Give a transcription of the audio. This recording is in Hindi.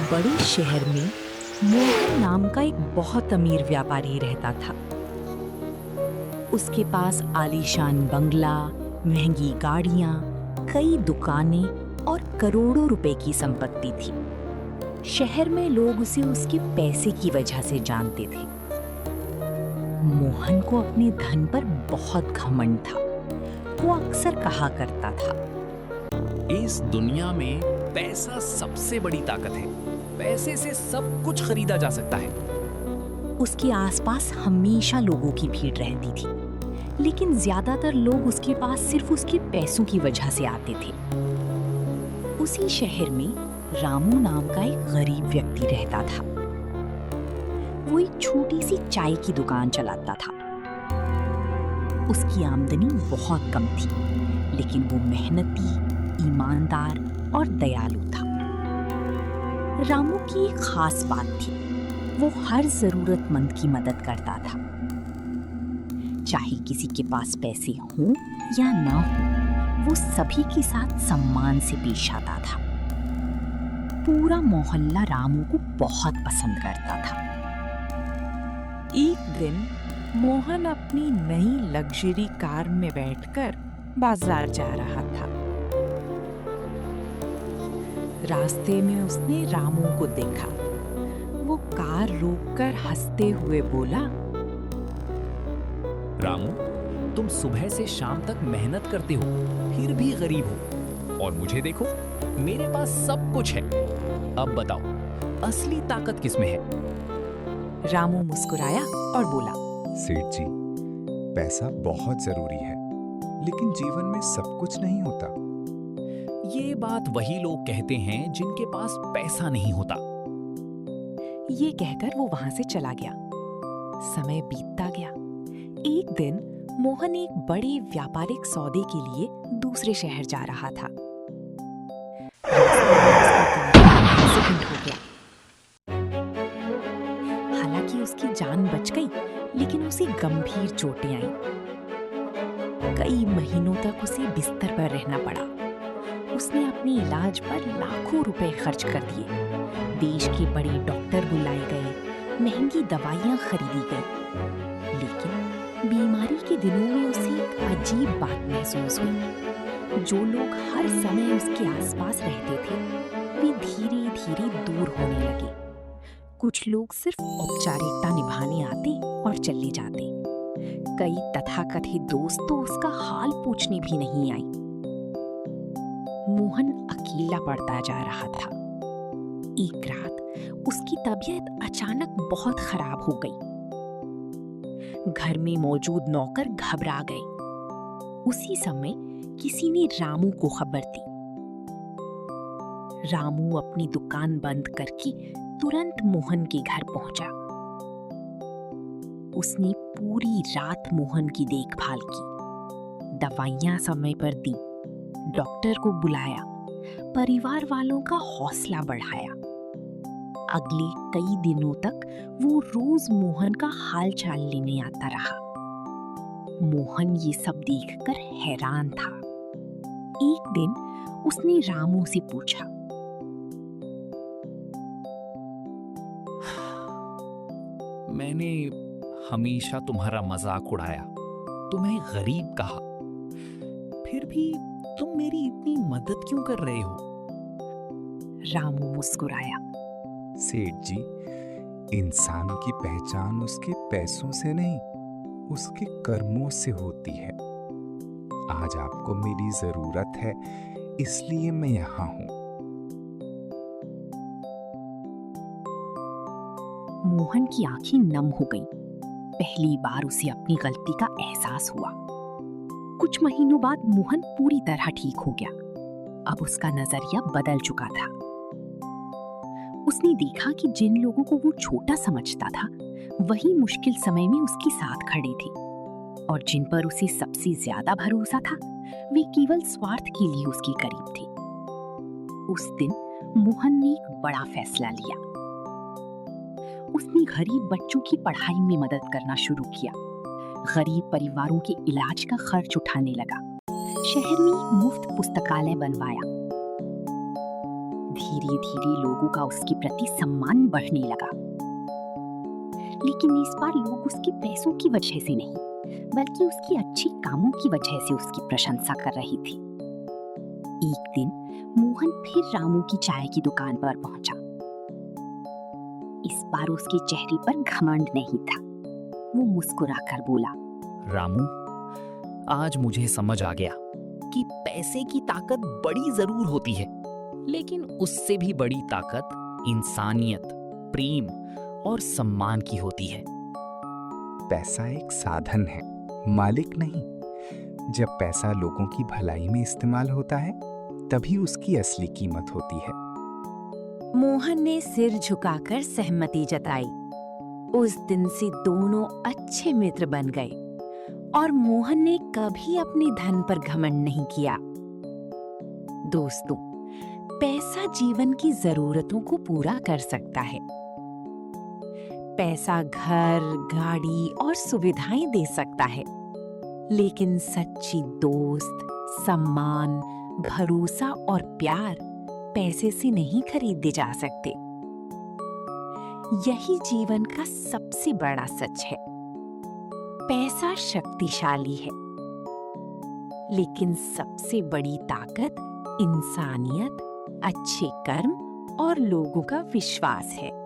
बड़े शहर में मोहन नाम का एक बहुत अमीर व्यापारी रहता था। उसके पास आलीशान बंगला, महंगी गाड़ियां, कई दुकानें और करोड़ों रुपए की संपत्ति थी। शहर में लोग उसे उसके पैसे की वजह से जानते थे। मोहन को अपने धन पर बहुत घमंड था। वो अक्सर कहा करता था, इस दुनिया में पैसा सबसे बड़ी ताकत है। पैसे से सब कुछ खरीदा जा सकता है। उसके आसपास हमेशा लोगों की भीड़ रहती थी, लेकिन ज्यादातर लोग उसके पास सिर्फ उसके पैसों की वजह से आते थे। उसी शहर में रामू नाम का एक गरीब व्यक्ति रहता था। वो एक छोटी सी चाय की दुकान चलाता था। उसकी आमदनी बहुत कम थी, लेकिन वो मेहनती, ईमानदार और दयालु था। रामू की एक खास बात थी, वो हर जरूरतमंद की मदद करता था। चाहे किसी के पास पैसे हों या ना हो, वो सभी के साथ सम्मान से पेश आता था। पूरा मोहल्ला रामू को बहुत पसंद करता था। एक दिन मोहन अपनी नई लग्जरी कार में बैठकर बाजार जा रहा था। रास्ते में उसने रामू को देखा। वो कार रोककर हंसते हुए बोला, रामू, तुम सुबह से शाम तक मेहनत करते हो, फिर भी गरीब हो। और मुझे देखो, मेरे पास सब कुछ है। अब बताओ, असली ताकत किसमें है? रामू मुस्कुराया और बोला, सेठ जी, पैसा बहुत जरूरी है, लेकिन जीवन में सब कुछ नहीं होता। ये बात वही लोग कहते हैं जिनके पास पैसा नहीं होता। ये कहकर वो वहां से चला गया। समय बीतता गया। एक दिन मोहन एक बड़े व्यापारिक सौदे के लिए दूसरे शहर जा रहा था। रास्ते में उसकी कार का एक्सीडेंट हो गया। हालांकि उसकी जान बच गई, लेकिन उसे गंभीर चोटें आईं। कई महीनों तक उसे बिस्तर पर रहना पड़ा। उसने अपने इलाज पर लाखों रुपए खर्च कर दिए। देश के बड़े डॉक्टर बुलाए गए, महंगी दवाइयां खरीदी गई, लेकिन बीमारी के दिनों में उसे एक अजीब बात महसूस हुई। जो लोग हर समय उसके आसपास रहते थे, वे धीरे धीरे दूर होने लगे। कुछ लोग सिर्फ औपचारिकता निभाने आते और चले जाते। कई तथाकथित दोस्त तो उसका हाल पूछने भी नहीं आए। मोहन अकेला पड़ता जा रहा था। एक रात उसकी तबीयत अचानक बहुत खराब हो गई। घर में मौजूद नौकर घबरा गए। उसी समय किसी ने रामू को खबर दी। रामू अपनी दुकान बंद करके तुरंत मोहन के घर पहुंचा। उसने पूरी रात मोहन की देखभाल की, दवाइयां समय पर दी, डॉक्टर को बुलाया, परिवार वालों का हौसला बढ़ाया। अगले कई दिनों तक वो रोज मोहन का हाल चाल लेने आता रहा। मोहन ये सब देखकर हैरान था। एक दिन उसने रामू से पूछा, मैंने हमेशा तुम्हारा मजाक उड़ाया, तुम्हें गरीब कहा, फिर भी तुम मेरी इतनी मदद क्यों कर रहे हो? रामू मुस्कुराया। सेठ जी, इंसान की पहचान उसके पैसों से नहीं, उसके कर्मों से होती है। आज आपको मेरी जरूरत है, इसलिए मैं यहाँ हूँ। मोहन की आंखें नम हो गईं। पहली बार उसे अपनी गलती का एहसास हुआ। कुछ महीनों बाद मोहन पूरी तरह ठीक हो गया। अब उसका नजरिया बदल चुका था। उसने देखा कि जिन लोगों को वो छोटा समझता था, वही मुश्किल समय में उसके साथ खड़े थे, और जिन पर उसे सबसे ज्यादा भरोसा था, वे केवल स्वार्थ के लिए उसके करीब थे। उस दिन मोहन ने एक बड़ा फैसला लिया। उसने गरीब बच्चों की पढ़ाई में मदद करना शुरू किया, गरीब परिवारों के इलाज का खर्च उठाने लगा, शहर में एक मुफ्त पुस्तकालय बनवाया। धीरे धीरे लोगों का उसके प्रति सम्मान बढ़ने लगा। लेकिन इस बार लोग उसके पैसों की वजह से नहीं, बल्कि उसकी अच्छी कामों की वजह से उसकी प्रशंसा कर रही थी। एक दिन मोहन फिर रामू की चाय की दुकान पर पहुंचा। इस बार उसके चेहरे पर घमंड नहीं था। वो मुस्कुराकर बोला, रामू, आज मुझे समझ आ गया कि पैसे की ताकत बड़ी जरूर होती है, लेकिन उससे भी बड़ी ताकत इंसानियत, प्रेम और सम्मान की होती है। पैसा एक साधन है, मालिक नहीं। जब पैसा लोगों की भलाई में इस्तेमाल होता है, तभी उसकी असली कीमत होती है। मोहन ने सिर झुकाकर सहमति जताई। उस दिन से दोनों अच्छे मित्र बन गए और मोहन ने कभी अपने धन पर घमंड नहीं किया। दोस्तों, पैसा जीवन की जरूरतों को पूरा कर सकता है। पैसा घर, गाड़ी और सुविधाएं दे सकता है, लेकिन सच्ची दोस्त, सम्मान, भरोसा और प्यार पैसे से नहीं खरीदे जा सकते। यही जीवन का सबसे बड़ा सच है। पैसा शक्तिशाली है, लेकिन सबसे बड़ी ताकत इंसानियत, अच्छे कर्म और लोगों का विश्वास है।